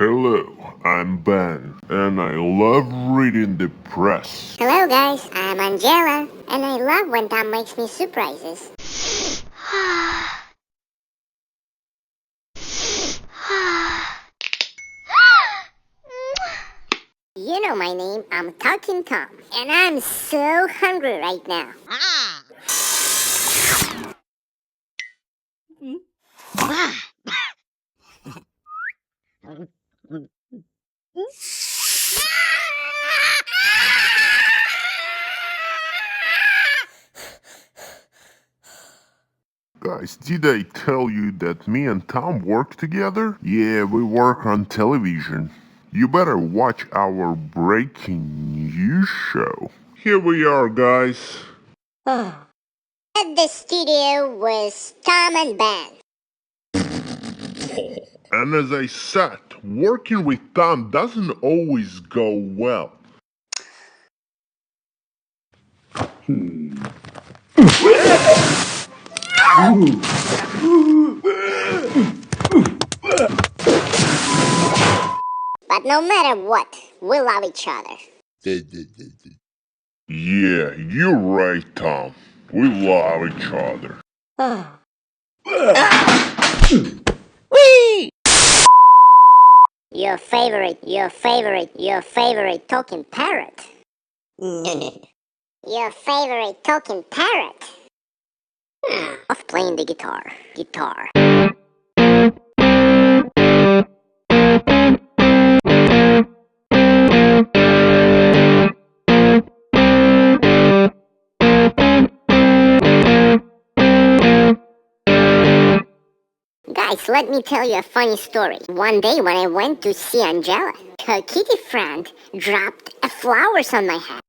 Hello, I'm Ben, and I love reading the press. Hello guys, I'm Angela, and I love when Tom makes me surprises. You know my name, I'm Talking Tom, and I'm so hungry right now. Guys, did I tell you that me and Tom work together? Yeah, we work on television. You better watch our breaking news show. Here we are, guys. At the studio with Tom and Ben. And as I said, working with Tom doesn't always go well. But no matter what, we love each other. Yeah, you're right, Tom. We love each other. Your favorite talking parrot. Your favorite talking parrot. Of playing the guitar. Guys, let me tell you a funny story. One day when I went to see Angela, her kitty friend dropped flowers on my head.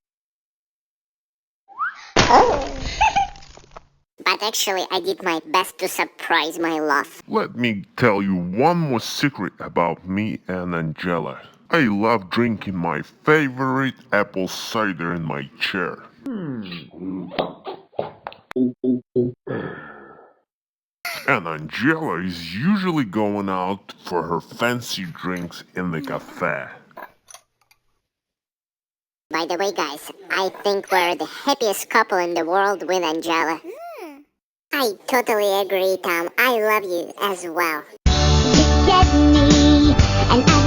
But actually, I did my best to surprise my love. Let me tell you one more secret about me and Angela. I love drinking my favorite apple cider in my chair. And Angela is usually going out for her fancy drinks in the cafe. By the way, guys, I think we're the happiest couple in the world with Angela. I totally agree, Tom. I love you as well. You get me, and I